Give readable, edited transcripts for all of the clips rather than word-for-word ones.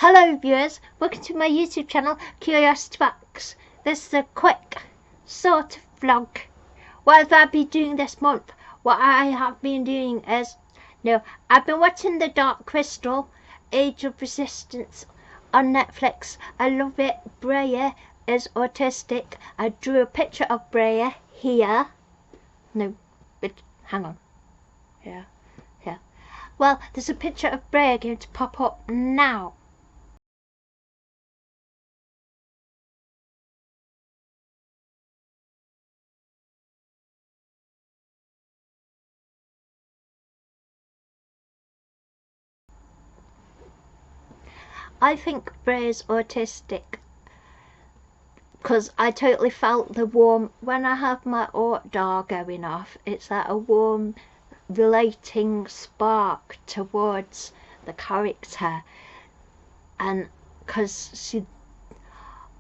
Hello viewers, welcome to my YouTube channel, Curiosity Box. This is a quick sort of vlog. What have I been doing this month? What I have been doing is, I've been watching The Dark Crystal, Age of Resistance on Netflix. I love it. Brea is autistic. I drew a picture of Brea here. No, but hang on. Here. Well, there's a picture of Brea going to pop up now. I think Brea's autistic because I totally felt the warm, when I have my door going off, it's like a warm relating spark towards the character, and because she,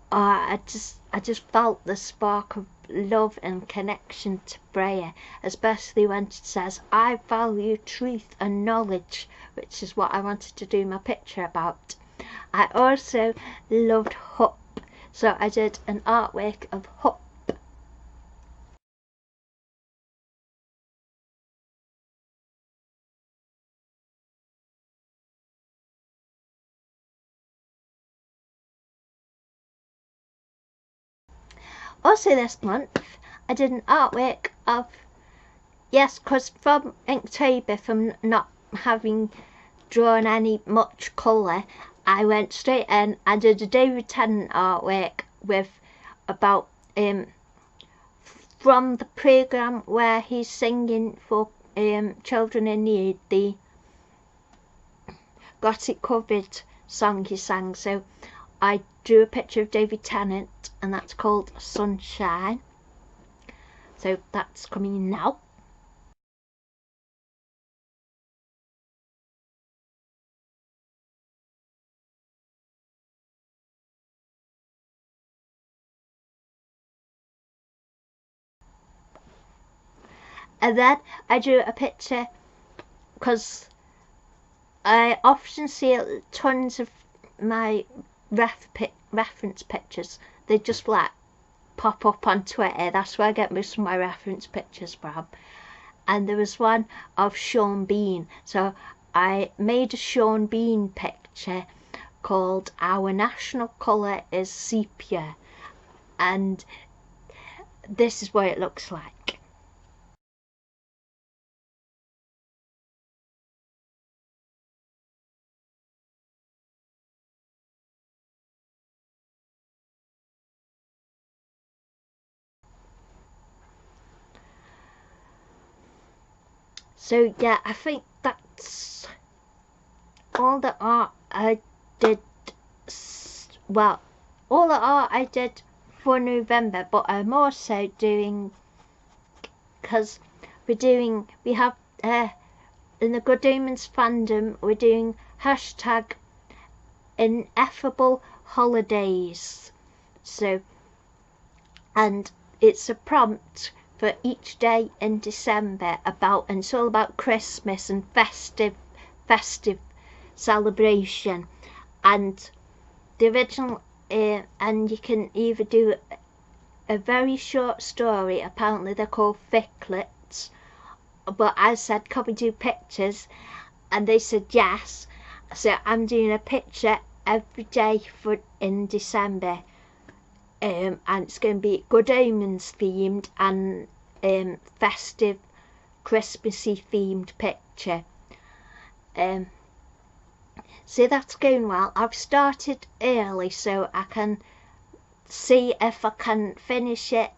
I just felt the spark of love and connection to Brea, especially when she says, "I value truth and knowledge," which is what I wanted to do my picture about. I also loved Hup, so I did an artwork of Hup. Also this month, I did an artwork of, because from Inktober, from not having drawn any much colour, I went straight in and did a David Tennant artwork with about from the programme where he's singing for children in need, the Got It Covered song he sang. So I drew a picture of David Tennant and that's called Sunshine. So that's coming now. And then I drew a picture, because I often see tons of my reference pictures. They just like pop up on Twitter. That's where I get most of my reference pictures from. And there was one of Sean Bean. So I made a Sean Bean picture called "Our National Colour is Sepia." And this is what it looks like. So yeah, I think that's all the art I did. Well, all the art I did for November, but I'm also doing, because we have in the Good Omens fandom, we're doing hashtag ineffable holidays. So, and it's a prompt for each day in December and it's all about Christmas and festive celebration. And the original, and you can either do a very short story, apparently they're called ficklets, but I said, can we do pictures? And they said yes. So I'm doing a picture every day in December. And it's going to be Good Omens themed and festive, Christmassy themed picture. So that's going well. I've started early so I can see if I can finish it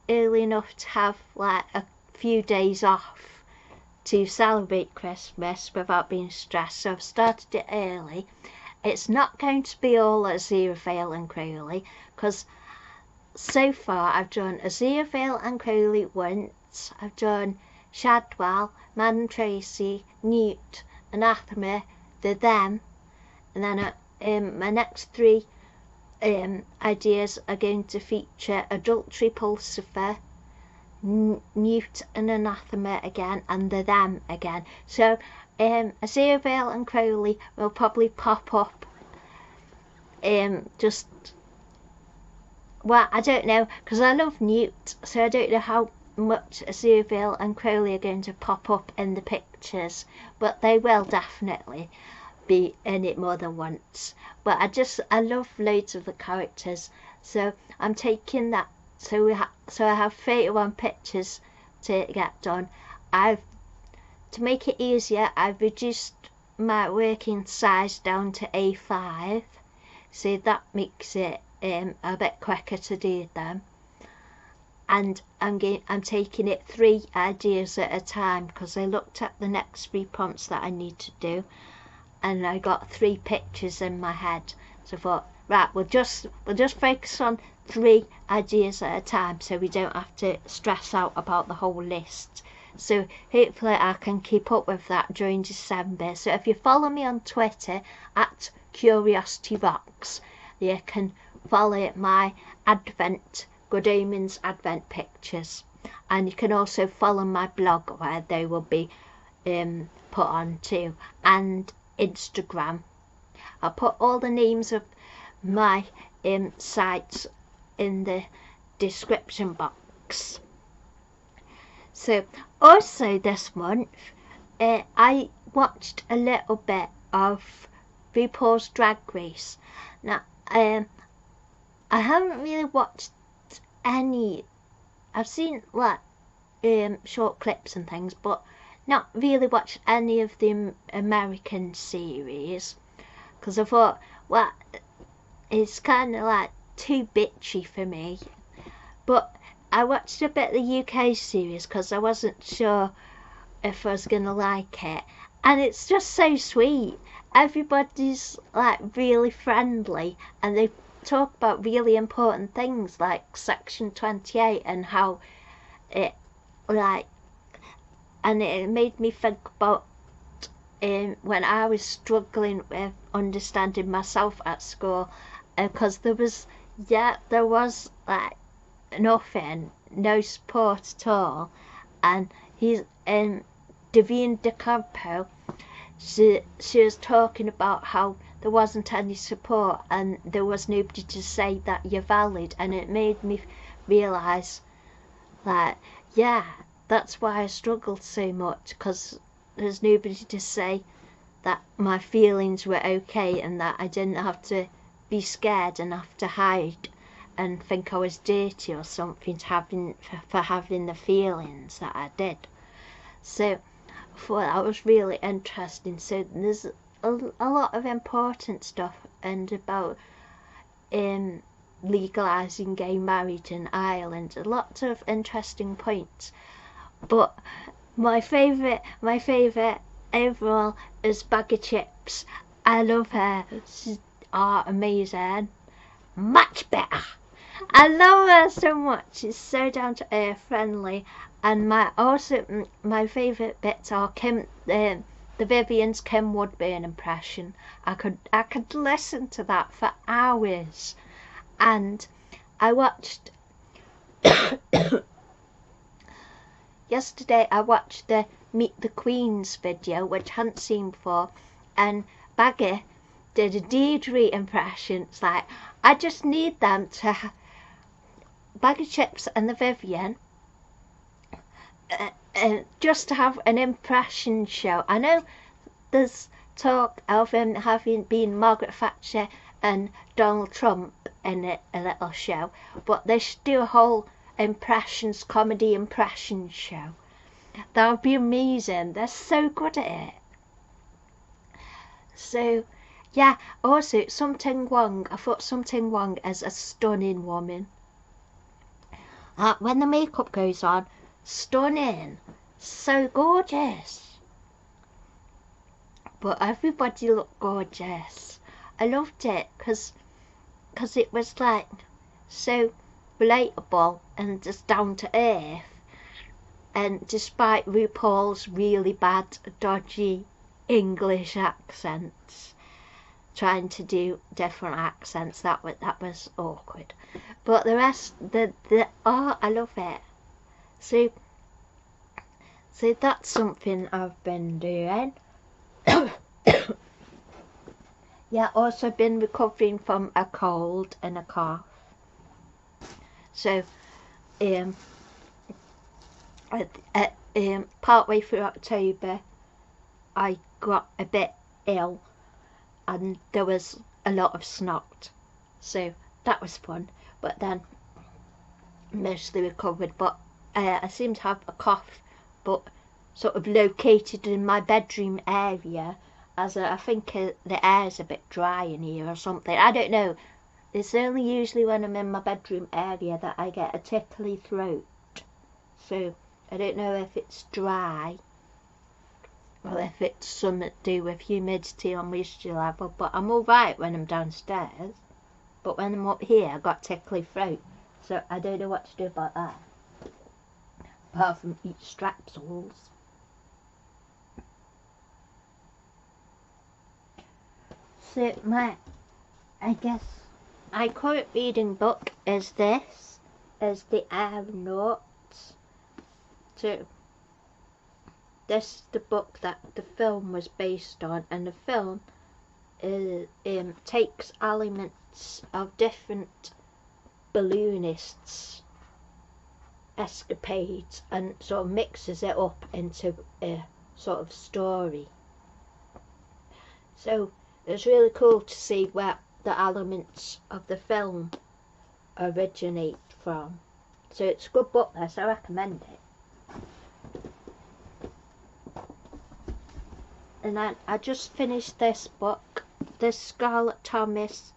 early enough to have like a few days off to celebrate Christmas without being stressed. So I've started it early. It's not going to be all Aziraphale and Crowley, because so far I've done Aziraphale and Crowley once, I've done Shadwell, Madame Tracy, Newt, Anathema, the Them, and then my next three ideas are going to feature Adultery Pulsifer, Newt and Anathema again, and the Them again. So Aziraphale and Crowley will probably pop up just, well, I don't know, because I love Newt, so I don't know how much Azuville and Crowley are going to pop up in the pictures, but they will definitely be in it more than once. But I love loads of the characters, so I'm taking that. So I have 31 pictures to get done. To make it easier, I've reduced my working size down to A5, so that makes it a bit quicker to do them. And I'm taking it 3 ideas at a time, because I looked at the next 3 prompts that I need to do, and I got 3 pictures in my head. So I thought, right, we'll just focus on 3 ideas at a time, so we don't have to stress out about the whole list. So hopefully I can keep up with that during December. So if you follow me on Twitter at CuriosityRocks, you can follow my Advent, Good Omens Advent pictures. And you can also follow my blog, where they will be put on too, and Instagram. I'll put all the names of my sites in the description box. So also this month I watched a little bit of RuPaul's Drag Race. Now I haven't really watched any. I've seen like short clips and things, but not really watched any of the American series, because I thought, well, it's kind of like too bitchy for me. But I watched a bit of the UK series because I wasn't sure if I was gonna like it, and it's just so sweet. Everybody's like really friendly, and they talk about really important things like Section 28 and how it and it made me think about when I was struggling with understanding myself at school, because there was like nothing, no support at all. And he's Davine DeCampo, she was talking about how there wasn't any support and there was nobody to say that you're valid, and it made me realise that, yeah, that's why I struggled so much, because there's nobody to say that my feelings were okay and that I didn't have to be scared and have to hide and think I was dirty or something for having the feelings that I did. So I thought that was really interesting. So there's a lot of important stuff and about legalising gay marriage in Ireland. Lots of interesting points. But my favourite overall is Bag of Chips. I love her. She's amazing. Much better. I love her so much. She's so down to earth, friendly, and my favourite bits are the Vivian's Kim Woodburn impression. I could listen to that for hours. And I watched yesterday I watched the Meet the Queens video, which I hadn't seen before, and Baggy did a Deirdre impression. It's like, I just need them to Bag of Chips and the Vivian just to have an impression show. I know there's talk of him having been Margaret Thatcher and Donald Trump in a little show, but they should do a whole comedy impression show. That would be amazing. They're so good at it. So yeah, also Sum Ting Wong. I thought Sum Ting Wong is a stunning woman. When the makeup goes on, stunning, so gorgeous. But everybody looked gorgeous. I loved it because it was like so relatable and just down to earth. And despite RuPaul's really bad, dodgy English accents, trying to do different accents, that was awkward. But the rest, I love it. So that's something I've been doing. Yeah, also been recovering from a cold and a cough. So, partway through October, I got a bit ill, and there was a lot of snot. So that was fun. But then mostly recovered. But I seem to have a cough, but sort of located in my bedroom area, as I think the air's a bit dry in here or something. I don't know. It's only usually when I'm in my bedroom area that I get a tickly throat. So I don't know if it's dry or if it's something to do with humidity or moisture level. But I'm alright when I'm downstairs. But when I'm up here, I got tickly throat. So I don't know what to do about that. Apart from eat strepsils. So my current reading book is this, is The Aeronauts. So this is the book that the film was based on, and the film takes elements of different balloonists' escapades and sort of mixes it up into a sort of story. So it's really cool to see where the elements of the film originate from. So it's a good book, so I recommend it. And then I just finished this book, The Scarlet Thomas,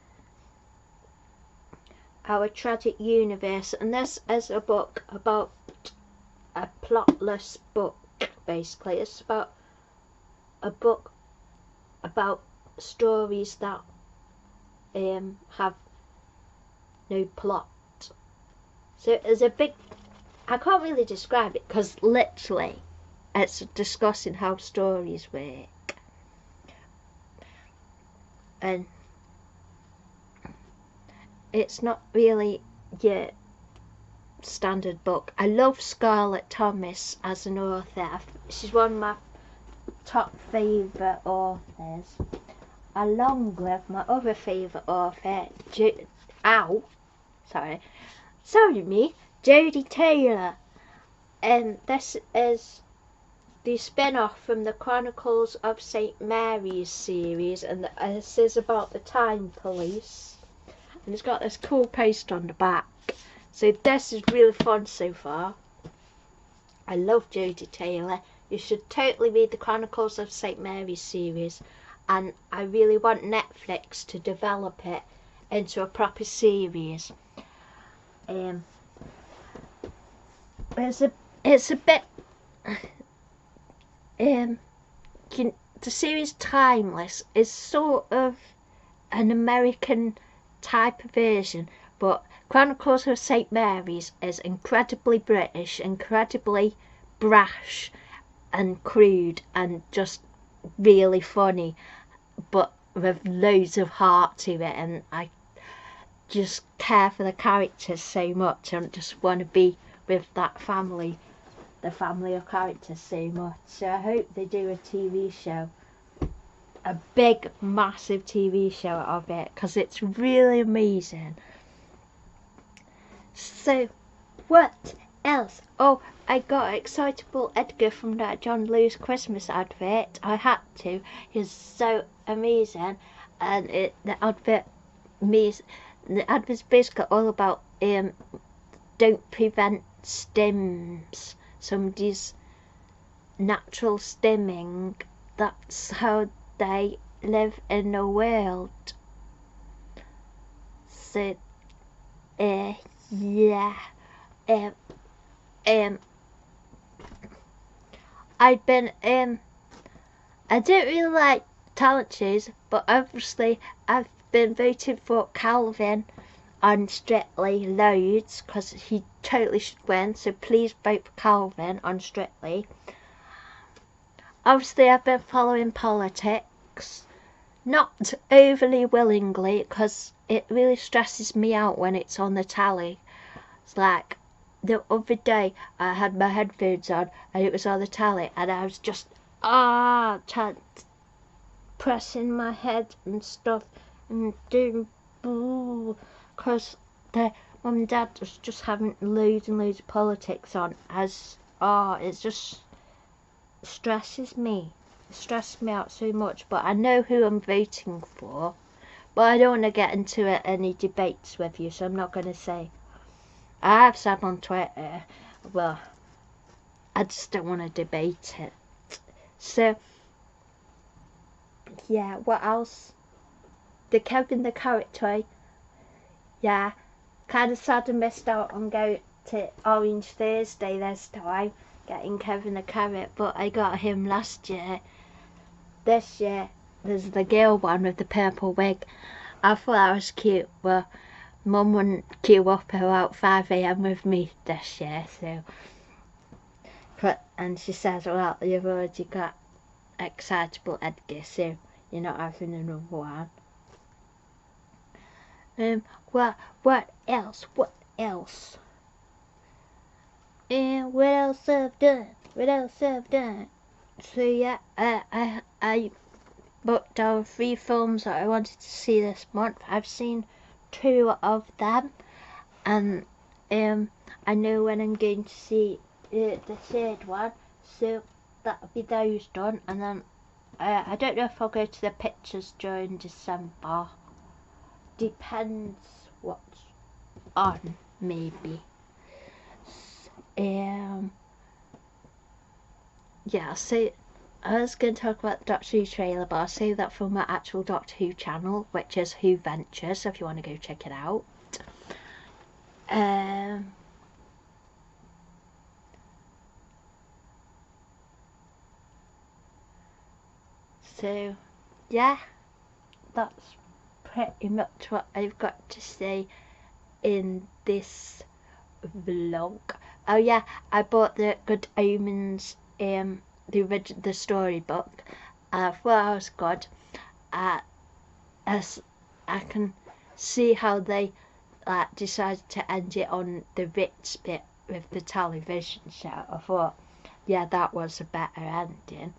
Our Tragic Universe, and this is a book about a plotless book, basically. It's about a book about stories that have no plot. So there's a big, I can't really describe it because literally it's discussing how stories work. And it's not really your standard book. I love Scarlett Thomas as an author. She's one of my top favourite authors, along with my other favourite author, Jodie Taylor. And this is the spin-off from the Chronicles of St. Mary's series, and this is about the Time Police. And it's got this cool poster on the back. So this is really fun so far. I love Jodie Taylor. You should totally read the Chronicles of St. Mary's series, and I really want Netflix to develop it into a proper series. It's a bit the series Timeless is sort of an American type of version, but Chronicles of St. Mary's is incredibly British, incredibly brash and crude, and just really funny, but with loads of heart to it. And I just care for the characters so much, and just want to be with that family, the family of characters so much. So I hope they do a TV show, a big massive TV show of it, because it's really amazing. So what else? Oh, I got Excitable Edgar from that John Lewis Christmas advert. I had to. He's so amazing. And the advert's basically all about don't prevent stims. Somebody's natural stimming. That's how they live in the world. So yeah. I've been I don't really like talent shows, but obviously I've been voted for Calvin on Strictly loads, because he totally should win, so please vote for Calvin on Strictly. Obviously I've been following politics, not overly willingly, because it really stresses me out when it's on the telly. It's like the other day I had my headphones on and it was on the telly, and I was just trying to pressing my head and stuff and doing because the mum and dad was just having loads and loads of politics on as it just stresses me. It stresses me out so much, but I know who I'm voting for. But I don't want to get into any debates with you, so I'm not going to say. I have said on Twitter, well, I just don't want to debate it. So, yeah, what else? The Kevin the Carrot toy. Yeah, kind of sad I missed out on going to Orange Thursday this time, getting Kevin the Carrot, but I got him last year. This year, there's the girl one with the purple wig. I thought that was cute, but Mum wouldn't queue up about 5 AM with me this year, so. And she says, well, you've already got Excitable Edgar, so you're not having another one. What else? What else? And what else I've done? So yeah, I booked out 3 films that I wanted to see this month. I've seen 2 of them, and I know when I'm going to see the 3rd one, so that'll be those done. And then I don't know if I'll go to the pictures during December. Depends what's on, maybe. Yeah, so I was going to talk about the Doctor Who trailer, but I'll save that for my actual Doctor Who channel, which is Who Ventures, so if you want to go check it out. So, yeah, that's pretty much what I've got to say in this vlog. Oh yeah, I bought the Good Omens, the storybook. I thought it was good. As I can see how they decided to end it on the Ritz bit with the television show. I thought, yeah, that was a better ending.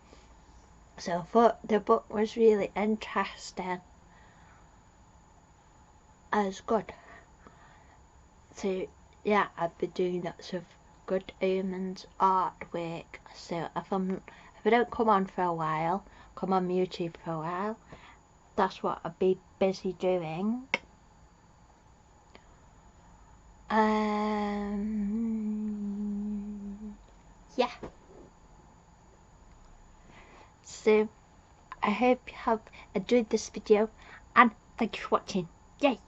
So I thought the book was really interesting. It was good. So yeah, I've been doing lots of Good Omens artwork. So if I don't come on for a while, come on YouTube for a while, that's what I'll be busy doing. Yeah. So I hope you have enjoyed this video, and thank you for watching. Yay!